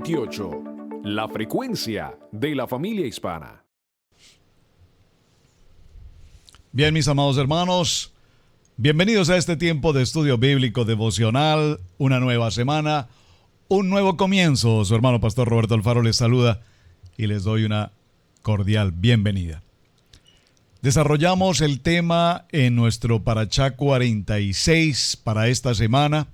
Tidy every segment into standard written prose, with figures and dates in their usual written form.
28, la frecuencia de la familia hispana. Bien, mis amados hermanos, bienvenidos a este tiempo de estudio bíblico devocional, una nueva semana, un nuevo comienzo. Su hermano Pastor Roberto Alfaro les saluda y les doy una cordial bienvenida. Desarrollamos el tema en nuestro Parashá 46 para esta semana.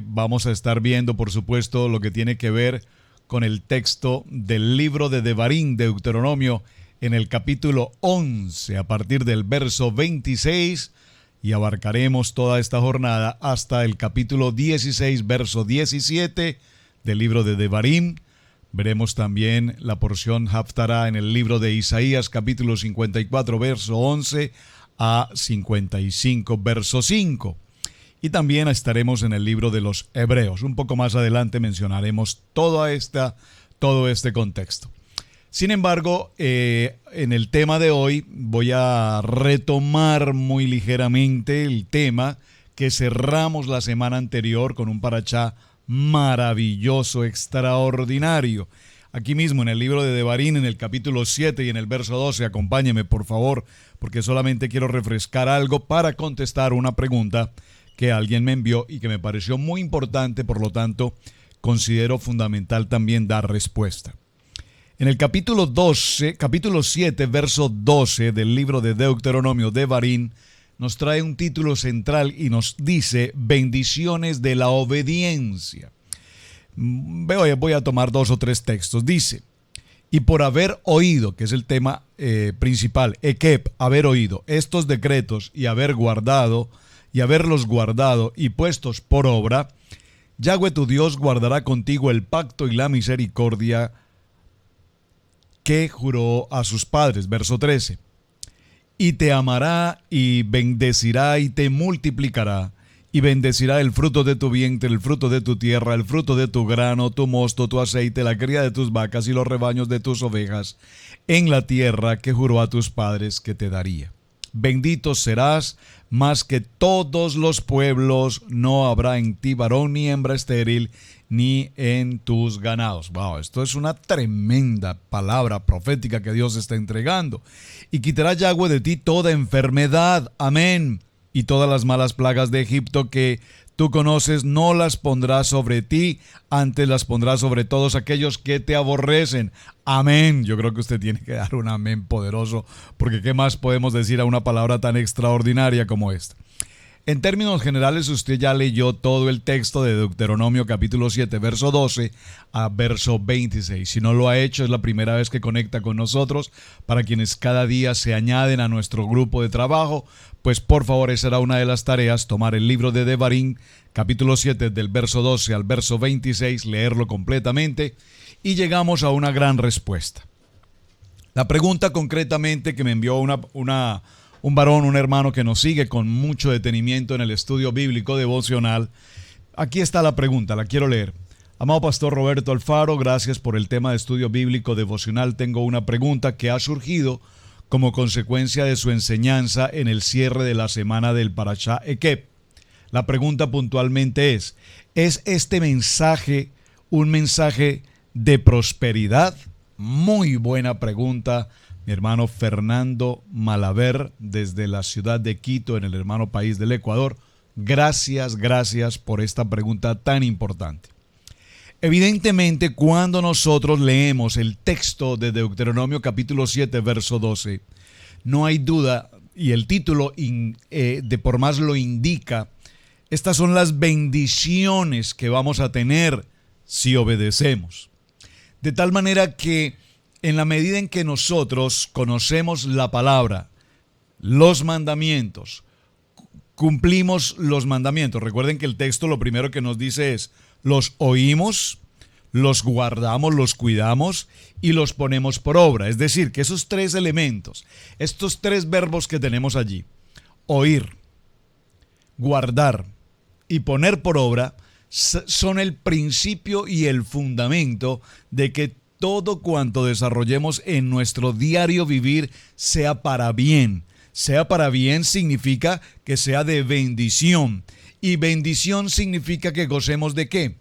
Vamos a estar viendo, por supuesto, lo que tiene que ver con el texto del libro de Devarim, Deuteronomio, en el capítulo 11, a partir del verso 26, y abarcaremos toda esta jornada hasta el capítulo 16, verso 17 del libro de Devarim. Veremos también la porción Haftará en el libro de Isaías, capítulo 54, verso 11 a 55, verso 5. Y también estaremos en el libro de los Hebreos. Un poco más adelante mencionaremos todo este contexto. Sin embargo, en el tema de hoy voy a retomar muy ligeramente el tema que cerramos la semana anterior con un parashá maravilloso, extraordinario. Aquí mismo en el libro de Devarim, en el capítulo 7 y en el verso 12, acompáñeme por favor, porque solamente quiero refrescar algo para contestar una pregunta que alguien me envió y que me pareció muy importante, por lo tanto, considero fundamental también dar respuesta. En el capítulo 7, verso 12 del libro de Deuteronomio, Devarim, nos trae un título central y nos dice bendiciones de la obediencia. Voy a tomar 2 o 3 textos. Dice, y por haber oído, que es el tema principal, ekep, haber oído estos decretos y haberlos guardado y puestos por obra, Yahweh tu Dios guardará contigo el pacto y la misericordia que juró a sus padres. Verso 13. Y te amará y bendecirá y te multiplicará, y bendecirá el fruto de tu vientre, el fruto de tu tierra, el fruto de tu grano, tu mosto, tu aceite, la cría de tus vacas y los rebaños de tus ovejas, en la tierra que juró a tus padres que te daría. Bendito serás más que todos los pueblos, no habrá en ti varón ni hembra estéril, ni en tus ganados. Wow, esto es una tremenda palabra profética que Dios está entregando. Y quitará Yahweh de ti toda enfermedad, amén, y todas las malas plagas de Egipto que tú conoces, no las pondrás sobre ti, antes las pondrás sobre todos aquellos que te aborrecen. Amén. Yo creo que usted tiene que dar un amén poderoso, porque ¿qué más podemos decir a una palabra tan extraordinaria como esta? En términos generales, usted ya leyó todo el texto de Deuteronomio capítulo 7, verso 12 a verso 26. Si no lo ha hecho, es la primera vez que conecta con nosotros. Para quienes cada día se añaden a nuestro grupo de trabajo, pues por favor, esa será una de las tareas, tomar el libro de Devarim, capítulo 7, del verso 12 al verso 26, leerlo completamente, y llegamos a una gran respuesta. La pregunta concretamente que me envió un varón, un hermano que nos sigue con mucho detenimiento en el estudio bíblico devocional. Aquí está la pregunta, la quiero leer. Amado Pastor Roberto Alfaro, gracias por el tema de estudio bíblico devocional. Tengo una pregunta que ha surgido como consecuencia de su enseñanza en el cierre de la semana del Parashá Ekep. La pregunta puntualmente ¿es este mensaje un mensaje de prosperidad? Muy buena pregunta, mi hermano Fernando Malaver, desde la ciudad de Quito, en el hermano país del Ecuador. Gracias por esta pregunta tan importante. Evidentemente, cuando nosotros leemos el texto de Deuteronomio capítulo 7, verso 12, no hay duda, y el título de por más lo indica, estas son las bendiciones que vamos a tener si obedecemos. De tal manera que en la medida en que nosotros conocemos la palabra, los mandamientos, cumplimos los mandamientos. Recuerden que el texto lo primero que nos dice es, los oímos, los guardamos, los cuidamos y los ponemos por obra. Es decir, que esos 3 elementos, estos 3 verbos que tenemos allí, oír, guardar y poner por obra, son el principio y el fundamento de que todo cuanto desarrollemos en nuestro diario vivir sea para bien. Sea para bien significa que sea de bendición. Y bendición significa que gocemos ¿de qué?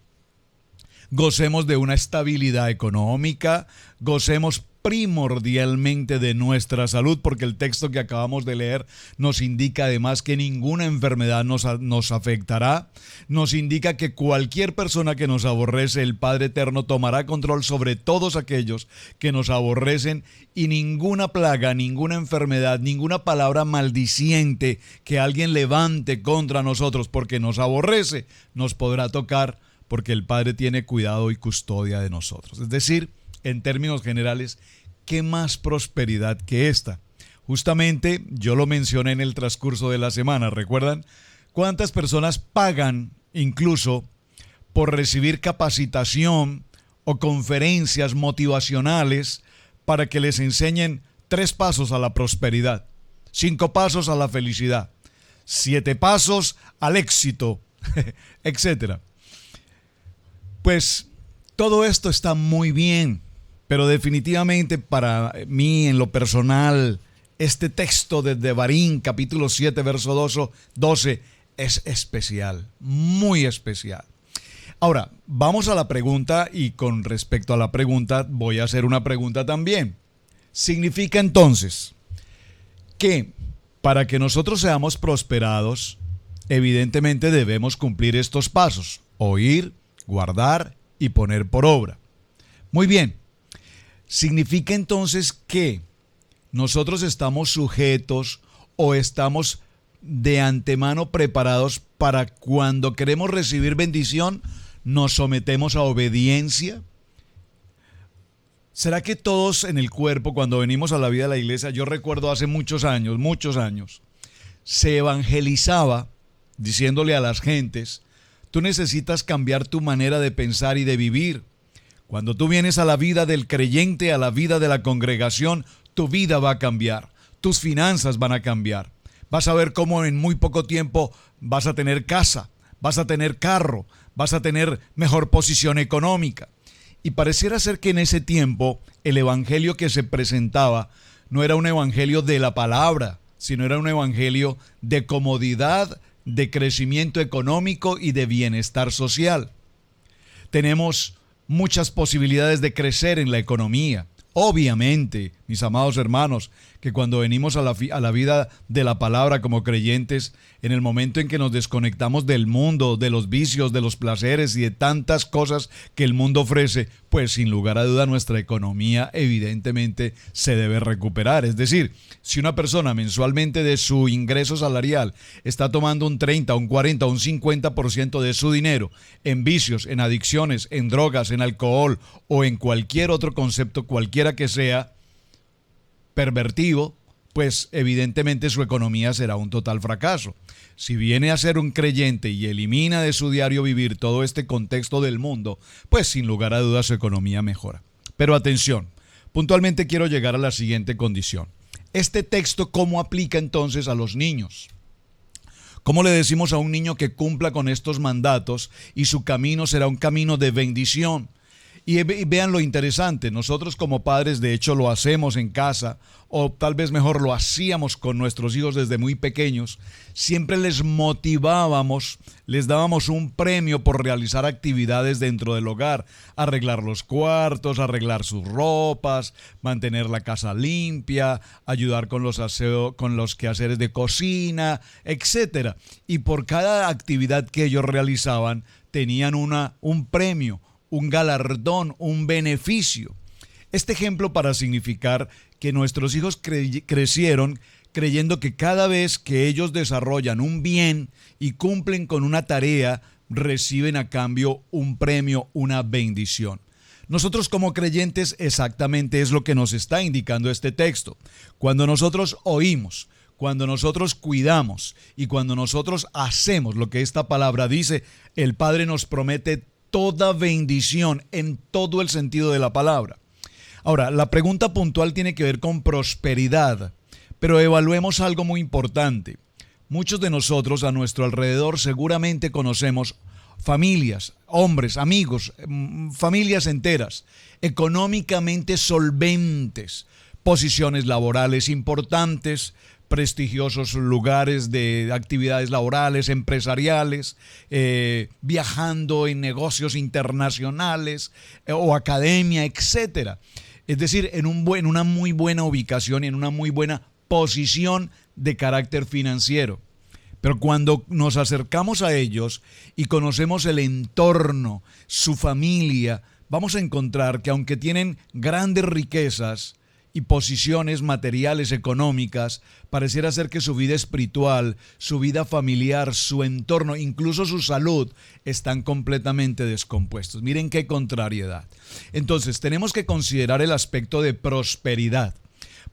gocemos de una estabilidad económica, gocemos primordialmente de nuestra salud, porque el texto que acabamos de leer nos indica además que ninguna enfermedad nos afectará, nos indica que cualquier persona que nos aborrece, el Padre Eterno tomará control sobre todos aquellos que nos aborrecen, y ninguna plaga, ninguna enfermedad, ninguna palabra maldiciente que alguien levante contra nosotros porque nos aborrece, nos podrá tocar, porque el Padre tiene cuidado y custodia de nosotros. Es decir, en términos generales, ¿qué más prosperidad que esta? Justamente yo lo mencioné en el transcurso de la semana, ¿recuerdan? ¿Cuántas personas pagan incluso por recibir capacitación o conferencias motivacionales para que les enseñen 3 pasos a la prosperidad, 5 pasos a la felicidad, 7 pasos al éxito, etcétera? Pues todo esto está muy bien, pero definitivamente para mí, en lo personal, este texto de Devarim, capítulo 7, verso 12, es especial, muy especial. Ahora, vamos a la pregunta, y con respecto a la pregunta, voy a hacer una pregunta también. ¿Significa entonces que para que nosotros seamos prosperados, evidentemente debemos cumplir estos pasos: oír, guardar y poner por obra? Muy bien. ¿Significa entonces que nosotros estamos sujetos o estamos de antemano preparados para cuando queremos recibir bendición, nos sometemos a obediencia? ¿Será que todos en el cuerpo, cuando venimos a la vida de la iglesia, yo recuerdo hace muchos años, se evangelizaba diciéndole a las gentes: tú necesitas cambiar tu manera de pensar y de vivir. Cuando tú vienes a la vida del creyente, a la vida de la congregación, tu vida va a cambiar, tus finanzas van a cambiar. Vas a ver cómo en muy poco tiempo vas a tener casa, vas a tener carro, vas a tener mejor posición económica. Y pareciera ser que en ese tiempo el evangelio que se presentaba no era un evangelio de la palabra, sino era un evangelio de comodidad, de crecimiento económico y de bienestar social. Tenemos muchas posibilidades de crecer en la economía. Obviamente, mis amados hermanos, que cuando venimos a la vida de la palabra como creyentes, en el momento en que nos desconectamos del mundo, de los vicios, de los placeres y de tantas cosas que el mundo ofrece, pues sin lugar a duda nuestra economía evidentemente se debe recuperar. Es decir, si una persona mensualmente de su ingreso salarial está tomando un 30, un 40, un 50% de su dinero en vicios, en adicciones, en drogas, en alcohol o en cualquier otro concepto, cualquiera que sea, pervertido, pues evidentemente su economía será un total fracaso. Si viene a ser un creyente y elimina de su diario vivir todo este contexto del mundo, pues sin lugar a dudas su economía mejora. Pero atención, puntualmente quiero llegar a la siguiente condición. Este texto, ¿cómo aplica entonces a los niños? ¿Cómo le decimos a un niño que cumpla con estos mandatos y su camino será un camino de bendición? Y vean lo interesante, nosotros como padres de hecho lo hacemos en casa, o tal vez mejor lo hacíamos con nuestros hijos desde muy pequeños. Siempre les motivábamos, les dábamos un premio por realizar actividades dentro del hogar: arreglar los cuartos, arreglar sus ropas, mantener la casa limpia, ayudar con los quehaceres de cocina, etcétera. Y por cada actividad que ellos realizaban tenían un premio, un galardón, un beneficio. Este ejemplo para significar que nuestros hijos crecieron creyendo que cada vez que ellos desarrollan un bien y cumplen con una tarea, reciben a cambio un premio, una bendición. Nosotros como creyentes exactamente es lo que nos está indicando este texto. Cuando nosotros oímos, cuando nosotros cuidamos y cuando nosotros hacemos lo que esta palabra dice, el Padre nos promete toda bendición en todo el sentido de la palabra. Ahora, la pregunta puntual tiene que ver con prosperidad, pero evaluemos algo muy importante. Muchos de nosotros a nuestro alrededor seguramente conocemos familias, hombres, amigos, familias enteras, económicamente solventes, posiciones laborales importantes, prestigiosos lugares de actividades laborales, empresariales, viajando en negocios internacionales o academia, etcétera. Es decir, en una muy buena ubicación y en una muy buena posición de carácter financiero. Pero cuando nos acercamos a ellos y conocemos el entorno, su familia, vamos a encontrar que aunque tienen grandes riquezas y posiciones materiales, económicas, pareciera ser que su vida espiritual, su vida familiar, su entorno, incluso su salud, están completamente descompuestos. Miren qué contrariedad. Entonces, tenemos que considerar el aspecto de prosperidad.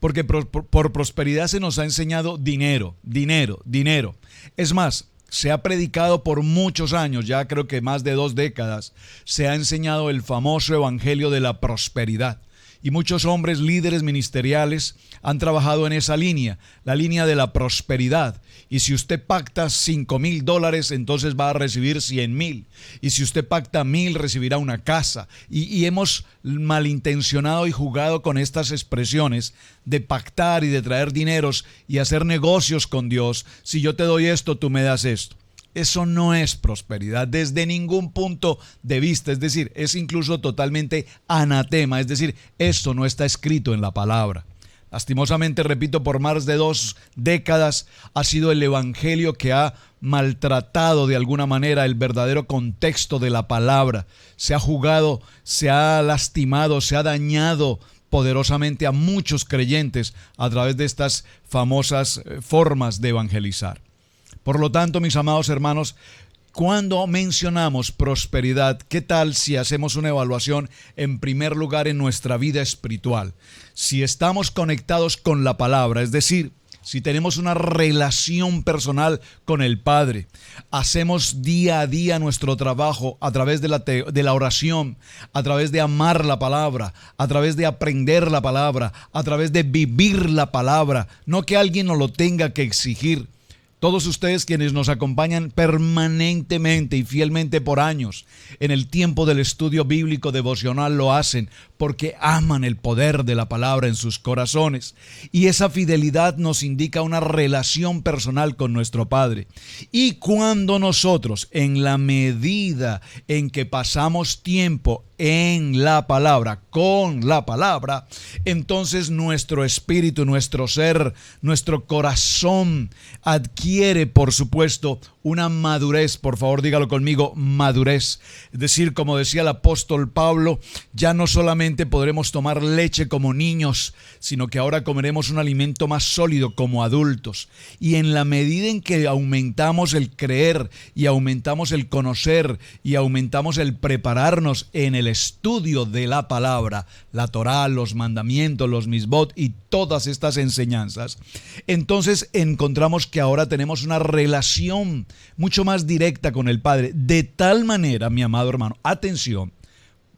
Porque por prosperidad se nos ha enseñado dinero, dinero, dinero. Es más, se ha predicado por muchos años, ya creo que más de 2 décadas, se ha enseñado el famoso evangelio de la prosperidad. Y muchos hombres líderes ministeriales han trabajado en esa línea, la línea de la prosperidad. Y si usted pacta $5,000, entonces va a recibir 100,000. Y si usted pacta 1,000, recibirá una casa. Y hemos malintencionado y jugado con estas expresiones de pactar y de traer dineros y hacer negocios con Dios. Si yo te doy esto, tú me das esto. Eso no es prosperidad desde ningún punto de vista, es decir, es incluso totalmente anatema, es decir, esto no está escrito en la palabra. Lastimosamente, repito, por más de 2 décadas ha sido el evangelio que ha maltratado de alguna manera el verdadero contexto de la palabra. Se ha jugado, se ha lastimado, se ha dañado poderosamente a muchos creyentes a través de estas famosas formas de evangelizar. Por lo tanto, mis amados hermanos, cuando mencionamos prosperidad, ¿qué tal si hacemos una evaluación en primer lugar en nuestra vida espiritual? Si estamos conectados con la palabra, es decir, si tenemos una relación personal con el Padre, hacemos día a día nuestro trabajo a través de la oración, a través de amar la palabra, a través de aprender la palabra, a través de vivir la palabra, no que alguien nos lo tenga que exigir. Todos ustedes quienes nos acompañan permanentemente y fielmente por años en el tiempo del estudio bíblico devocional lo hacen porque aman el poder de la palabra en sus corazones. Y esa fidelidad nos indica una relación personal con nuestro Padre. Y cuando nosotros, en la medida en que pasamos tiempo en la palabra, con la palabra, entonces nuestro espíritu, nuestro ser, nuestro corazón adquiere, por supuesto, una madurez. Por favor, dígalo conmigo, madurez. Es decir, como decía el apóstol Pablo, ya no solamente podremos tomar leche como niños, sino que ahora comeremos un alimento más sólido como adultos. Y en la medida en que aumentamos el creer y aumentamos el conocer y aumentamos el prepararnos en el estudio de la palabra, la Torá, los mandamientos, los misbot y todas estas enseñanzas, entonces encontramos que ahora tenemos una relación mucho más directa con el Padre, de tal manera, mi amado hermano, atención,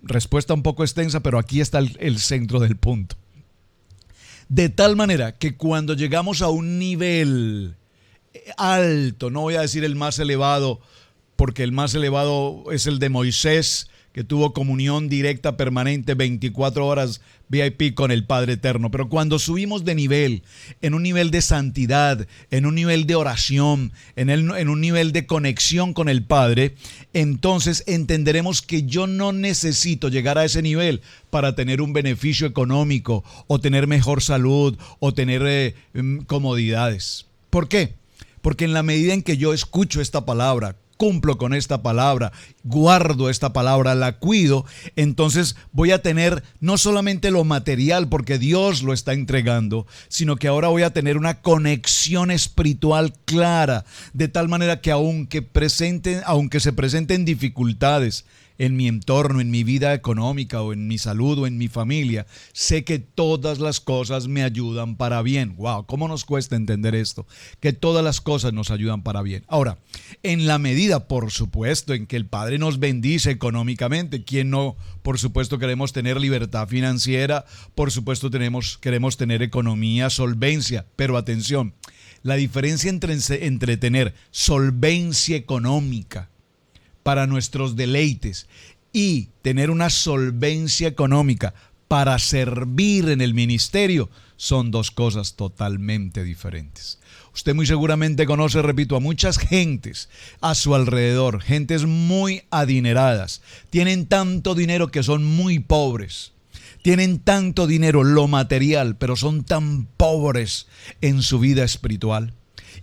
respuesta un poco extensa, pero aquí está el centro del punto. De tal manera que cuando llegamos a un nivel alto, no voy a decir el más elevado, porque el más elevado es el de Moisés, que tuvo comunión directa permanente 24 horas VIP con el Padre Eterno. Pero cuando subimos de nivel, en un nivel de santidad, en un nivel de oración, en un nivel de conexión con el Padre, entonces entenderemos que yo no necesito llegar a ese nivel para tener un beneficio económico o tener mejor salud o tener comodidades. ¿Por qué? Porque en la medida en que yo escucho esta palabra, cumplo con esta palabra, guardo esta palabra, la cuido, entonces voy a tener no solamente lo material porque Dios lo está entregando, sino que ahora voy a tener una conexión espiritual clara, de tal manera que aunque se presenten dificultades en mi entorno, en mi vida económica o en mi salud o en mi familia, sé que todas las cosas me ayudan para bien. Wow, ¿cómo nos cuesta entender esto? Que todas las cosas nos ayudan para bien. Ahora, en la medida, por supuesto, en que el Padre nos bendice económicamente, ¿quién no? Por supuesto queremos tener libertad financiera, por supuesto queremos tener economía, solvencia, pero atención, la diferencia entre tener solvencia económica para nuestros deleites y tener una solvencia económica para servir en el ministerio, son dos cosas totalmente diferentes. Usted muy seguramente conoce, repito, a muchas gentes a su alrededor, gentes muy adineradas. Tienen tanto dinero que son muy pobres. Tienen tanto dinero, lo material, pero son tan pobres en su vida espiritual.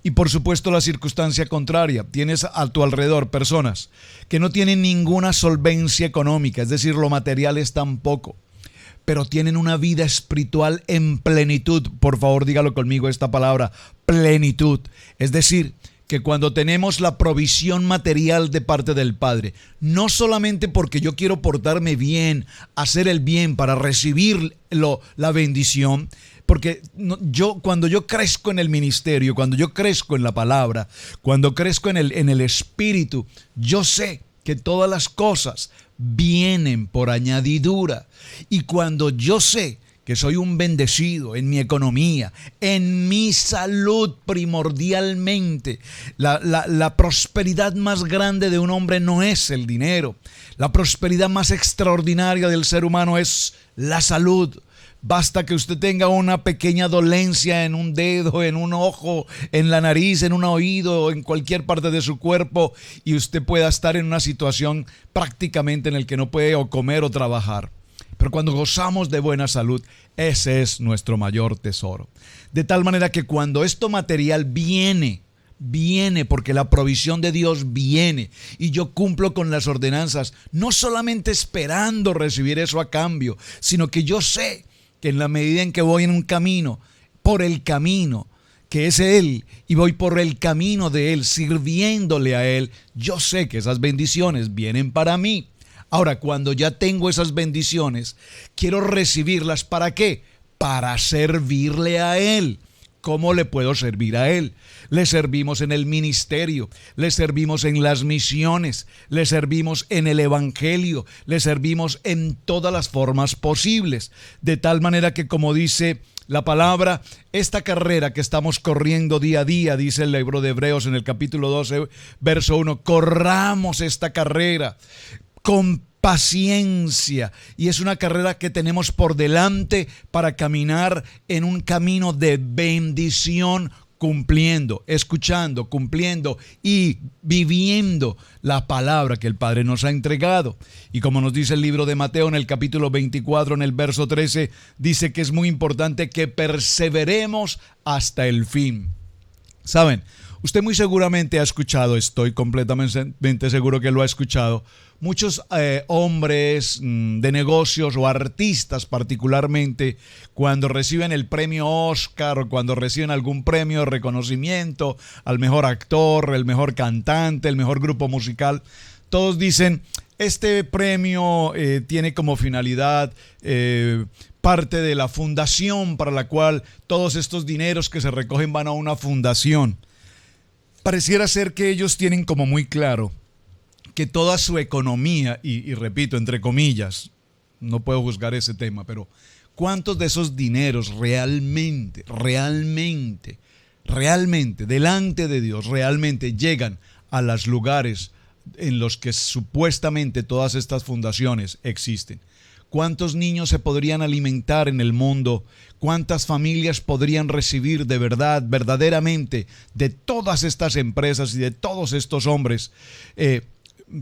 Y por supuesto la circunstancia contraria, tienes a tu alrededor personas que no tienen ninguna solvencia económica, es decir, lo material es tan poco, pero tienen una vida espiritual en plenitud. Por favor, dígalo conmigo esta palabra, plenitud. Es decir, que cuando tenemos la provisión material de parte del Padre, no solamente porque yo quiero portarme bien, hacer el bien para recibir la bendición, porque cuando yo crezco en el ministerio, cuando yo crezco en la palabra, cuando crezco en el espíritu, yo sé que todas las cosas vienen por añadidura. Y cuando yo sé que soy un bendecido en mi economía, en mi salud primordialmente, la prosperidad más grande de un hombre no es el dinero. La prosperidad más extraordinaria del ser humano es la salud. Basta que usted tenga una pequeña dolencia en un dedo, en un ojo, en la nariz, en un oído, en cualquier parte de su cuerpo, y usted pueda estar en una situación prácticamente en la que no puede o comer o trabajar. Pero cuando gozamos de buena salud, ese es nuestro mayor tesoro. De tal manera que cuando esto material viene porque la provisión de Dios viene y yo cumplo con las ordenanzas, no solamente esperando recibir eso a cambio, sino que yo sé que en la medida en que voy en un camino, por el camino que es Él, y voy por el camino de Él, sirviéndole a Él, yo sé que esas bendiciones vienen para mí. Ahora, cuando ya tengo esas bendiciones, quiero recibirlas. ¿Para qué? Para servirle a Él. ¿Cómo le puedo servir a Él? Le servimos en el ministerio, le servimos en las misiones, le servimos en el evangelio, le servimos en todas las formas posibles. De tal manera que, como dice la palabra, esta carrera que estamos corriendo día a día, dice el libro de Hebreos en el capítulo 12, verso 1, corramos esta carrera con paciencia, y es una carrera que tenemos por delante para caminar en un camino de bendición, cumpliendo, escuchando, cumpliendo y viviendo la palabra que el Padre nos ha entregado. Y como nos dice el libro de Mateo en el capítulo 24, en el verso 13, dice que es muy importante que perseveremos hasta el fin. ¿Saben? Usted muy seguramente ha escuchado, estoy completamente seguro que lo ha escuchado, muchos hombres de negocios o artistas particularmente, cuando reciben el premio Oscar o cuando reciben algún premio de reconocimiento al mejor actor, el mejor cantante, el mejor grupo musical, todos dicen, este premio tiene como finalidad parte de la fundación para la cual todos estos dineros que se recogen van a una fundación. Pareciera ser que ellos tienen como muy claro que toda su economía, y repito, entre comillas, no puedo juzgar ese tema, pero ¿cuántos de esos dineros realmente, delante de Dios, realmente llegan a los lugares en los que supuestamente todas estas fundaciones existen? ¿Cuántos niños se podrían alimentar en el mundo? ¿Cuántas familias podrían recibir de verdad, verdaderamente, de todas estas empresas y de todos estos hombres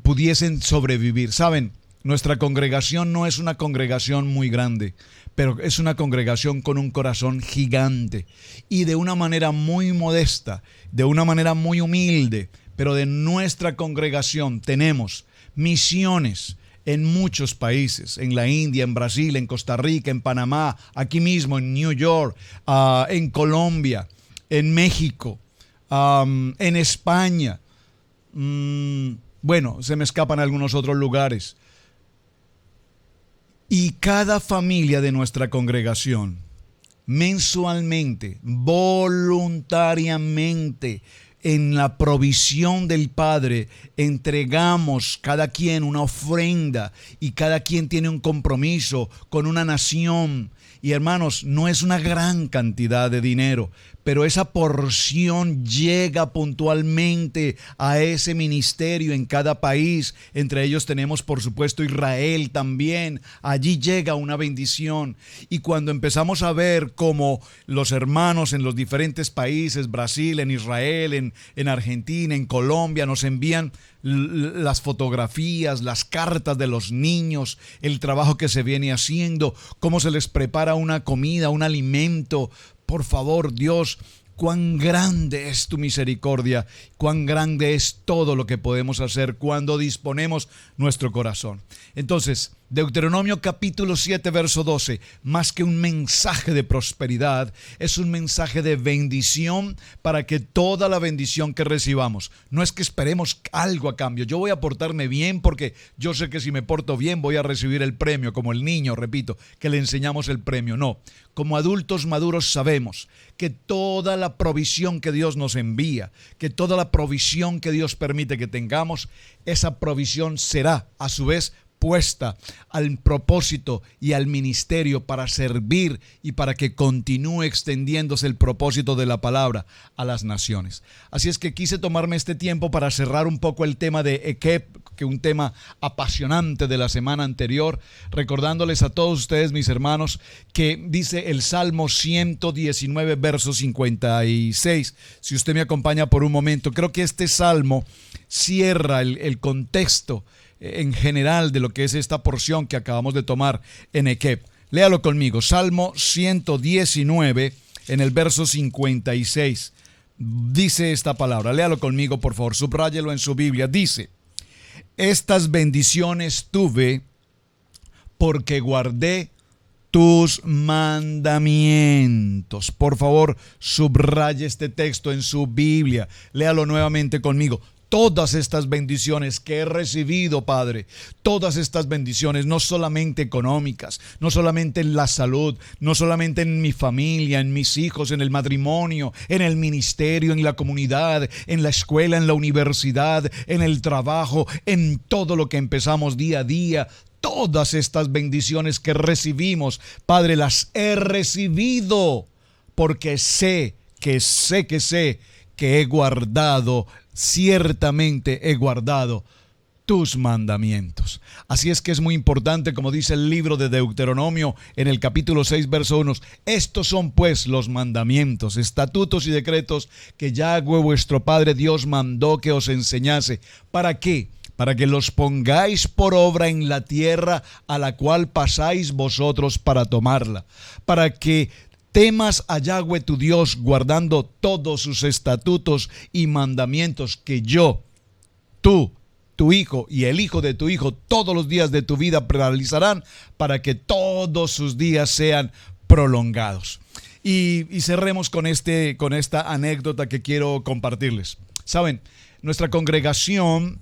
pudiesen sobrevivir? Saben, nuestra congregación no es una congregación muy grande, pero es una congregación con un corazón gigante y de una manera muy modesta, de una manera muy humilde, pero de nuestra congregación tenemos misiones en muchos países, en la India, en Brasil, en Costa Rica, en Panamá, aquí mismo en New York, en Colombia, en México, en España. Bueno, se me escapan algunos otros lugares. Y cada familia de nuestra congregación, mensualmente, voluntariamente, en la provisión del Padre, entregamos cada quien una ofrenda y cada quien tiene un compromiso con una nación. Y hermanos, no es una gran cantidad de dinero, pero esa porción llega puntualmente a ese ministerio en cada país. Entre ellos tenemos, por supuesto, Israel también. Allí llega una bendición. Y cuando empezamos a ver cómo los hermanos en los diferentes países, Brasil, en Israel, en Argentina, en Colombia, nos envían las fotografías, las cartas de los niños, el trabajo que se viene haciendo, cómo se les prepara una comida, un alimento. Por favor, Dios, cuán grande es tu misericordia, cuán grande es todo lo que podemos hacer cuando disponemos nuestro corazón. Entonces, Deuteronomio capítulo 7, verso 12, más que un mensaje de prosperidad, es un mensaje de bendición para que toda la bendición que recibamos, no es que esperemos algo a cambio. Yo voy a portarme bien porque yo sé que si me porto bien voy a recibir el premio, como el niño, repito, que le enseñamos el premio. No, como adultos maduros sabemos que toda la provisión que Dios nos envía, que toda la provisión que Dios permite que tengamos, esa provisión será a su vez puesta al propósito y al ministerio para servir y para que continúe extendiéndose el propósito de la palabra a las naciones. Así es que quise tomarme este tiempo para cerrar un poco el tema de Ekeb, que un tema apasionante de la semana anterior, recordándoles a todos ustedes, mis hermanos, que dice el Salmo 119, verso 56. Si usted me acompaña por un momento, creo que este Salmo cierra el contexto en general de lo que es esta porción que acabamos de tomar en Ekeb. Léalo conmigo, Salmo 119 en el verso 56. Dice esta palabra, léalo conmigo por favor, subráyelo en su Biblia. Dice: estas bendiciones tuve porque guardé tus mandamientos. Por favor, subraye este texto en su Biblia. Léalo nuevamente conmigo. Todas estas bendiciones que he recibido, Padre, todas estas bendiciones, no solamente económicas, no solamente en la salud, no solamente en mi familia, en mis hijos, en el matrimonio, en el ministerio, en la comunidad, en la escuela, en la universidad, en el trabajo, en todo lo que empezamos día a día. Todas estas bendiciones que recibimos, Padre, las he recibido porque sé que he guardado, ciertamente he guardado tus mandamientos. Así es que es muy importante, como dice el libro de Deuteronomio en el capítulo 6, verso 1, estos son pues los mandamientos, estatutos y decretos que Yahweh vuestro Padre Dios mandó que os enseñase. ¿Para qué? Para que los pongáis por obra en la tierra a la cual pasáis vosotros para tomarla, para que temas a Yahweh tu Dios, guardando todos sus estatutos y mandamientos que yo, tú, tu hijo y el hijo de tu hijo todos los días de tu vida realizarán, para que todos sus días sean prolongados. Y cerremos con esta anécdota que quiero compartirles. Saben, nuestra congregación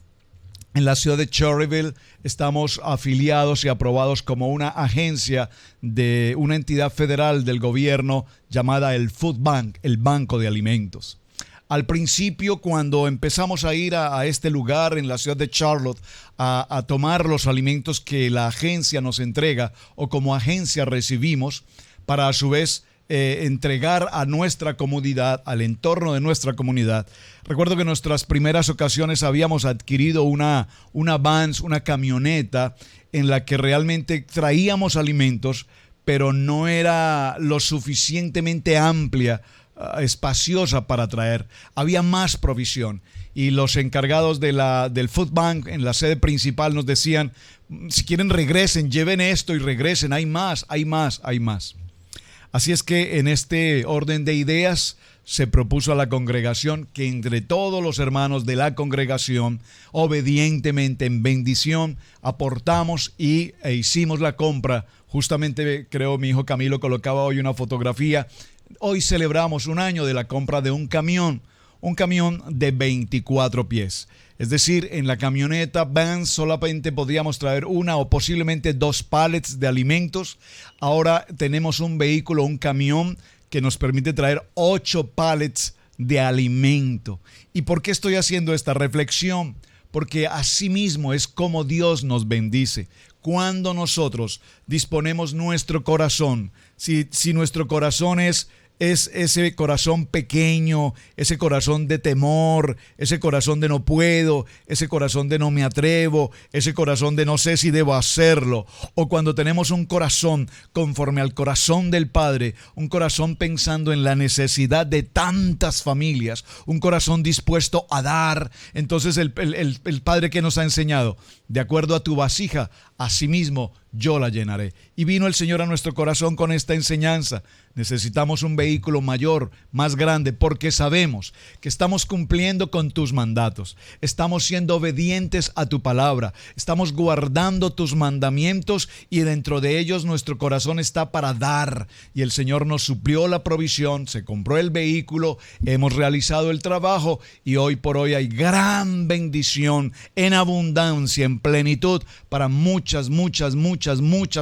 en la ciudad de Cherryville estamos afiliados y aprobados como una agencia de una entidad federal del gobierno llamada el Food Bank, el Banco de Alimentos. Al principio, cuando empezamos a ir a este lugar en la ciudad de Charlotte a tomar los alimentos que la agencia nos entrega o como agencia recibimos, para a su vez entregar a nuestra comunidad, al entorno de nuestra comunidad. Recuerdo que en nuestras primeras ocasiones habíamos adquirido una vans, una camioneta en la que realmente traíamos alimentos, pero no era lo suficientemente amplia, espaciosa para traer. Había más provisión. Y los encargados del Food Bank en la sede principal nos decían, si quieren regresen, lleven esto y regresen, hay más. Así es que en este orden de ideas se propuso a la congregación que entre todos los hermanos de la congregación, obedientemente en bendición, aportamos e hicimos la compra. Justamente creo mi hijo Camilo colocaba hoy una fotografía. Hoy celebramos un año de la compra de un camión de 24 pies. Es decir, en la camioneta van solamente podíamos traer una o posiblemente dos pallets de alimentos. Ahora tenemos un vehículo, un camión que nos permite traer 8 pallets de alimento. ¿Y por qué estoy haciendo esta reflexión? Porque así mismo es como Dios nos bendice. Cuando nosotros disponemos nuestro corazón, si nuestro corazón es es ese corazón pequeño, ese corazón de temor, ese corazón de no puedo, ese corazón de no me atrevo, ese corazón de no sé si debo hacerlo. O cuando tenemos un corazón conforme al corazón del Padre, un corazón pensando en la necesidad de tantas familias, un corazón dispuesto a dar. Entonces el Padre que nos ha enseñado, de acuerdo a tu vasija, asimismo yo la llenaré. Y vino el Señor a nuestro corazón con esta enseñanza. Necesitamos un vehículo mayor, más grande, porque sabemos que estamos cumpliendo con tus mandatos, estamos siendo obedientes a tu palabra, estamos guardando tus mandamientos y dentro de ellos nuestro corazón está para dar. Y el Señor nos suplió la provisión, se compró el vehículo, hemos realizado el trabajo y hoy por hoy hay gran bendición en abundancia, en plenitud para muchas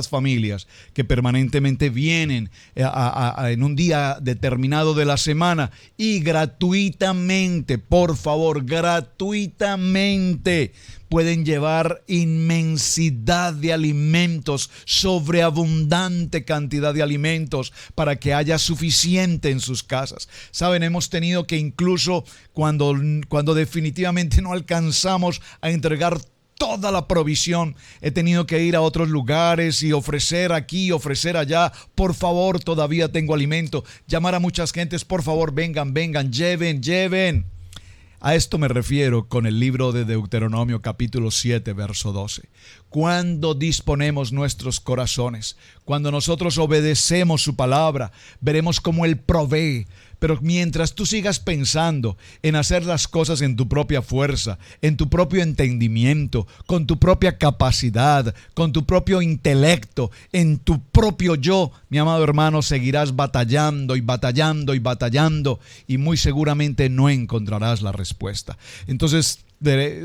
familias que permanentemente vienen en un día determinado de la semana y gratuitamente, por favor, gratuitamente pueden llevar inmensidad de alimentos, sobreabundante cantidad de alimentos para que haya suficiente en sus casas. Saben, hemos tenido que incluso cuando definitivamente no alcanzamos a entregar toda la provisión, he tenido que ir a otros lugares y ofrecer aquí, ofrecer allá. Por favor, todavía tengo alimento. Llamar a muchas gentes, por favor, vengan, lleven. A esto me refiero con el libro de Deuteronomio capítulo 7, verso 12. Cuando disponemos nuestros corazones, cuando nosotros obedecemos su palabra, veremos cómo Él provee. Pero mientras tú sigas pensando en hacer las cosas en tu propia fuerza, en tu propio entendimiento, con tu propia capacidad, con tu propio intelecto, en tu propio yo, mi amado hermano, seguirás batallando y muy seguramente no encontrarás la respuesta. Entonces,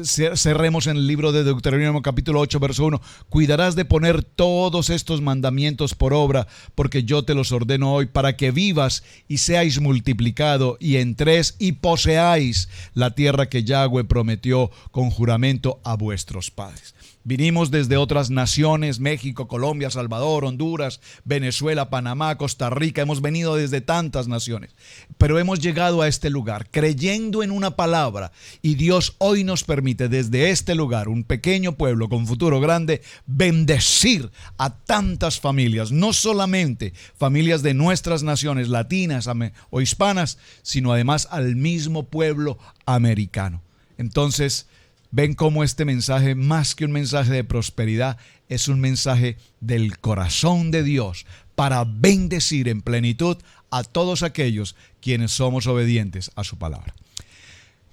cerremos en el libro de Deuteronomio capítulo 8 verso 1. Cuidarás de poner todos estos mandamientos por obra, porque yo te los ordeno hoy para que vivas y seáis multiplicado y entréis y poseáis la tierra que Yahweh prometió con juramento a vuestros padres. Vinimos desde otras naciones, México, Colombia, Salvador, Honduras, Venezuela, Panamá, Costa Rica. Hemos venido desde tantas naciones, pero hemos llegado a este lugar creyendo en una palabra y Dios hoy nos permite desde este lugar, un pequeño pueblo con futuro grande, bendecir a tantas familias, no solamente familias de nuestras naciones latinas o hispanas, sino además al mismo pueblo americano. Entonces, ven cómo este mensaje, más que un mensaje de prosperidad, es un mensaje del corazón de Dios para bendecir en plenitud a todos aquellos quienes somos obedientes a su palabra.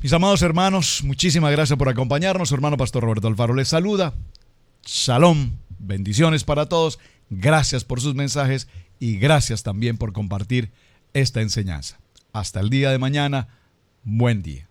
Mis amados hermanos, muchísimas gracias por acompañarnos. Su hermano Pastor Roberto Alfaro les saluda. Shalom, bendiciones para todos. Gracias por sus mensajes y gracias también por compartir esta enseñanza. Hasta el día de mañana. Buen día.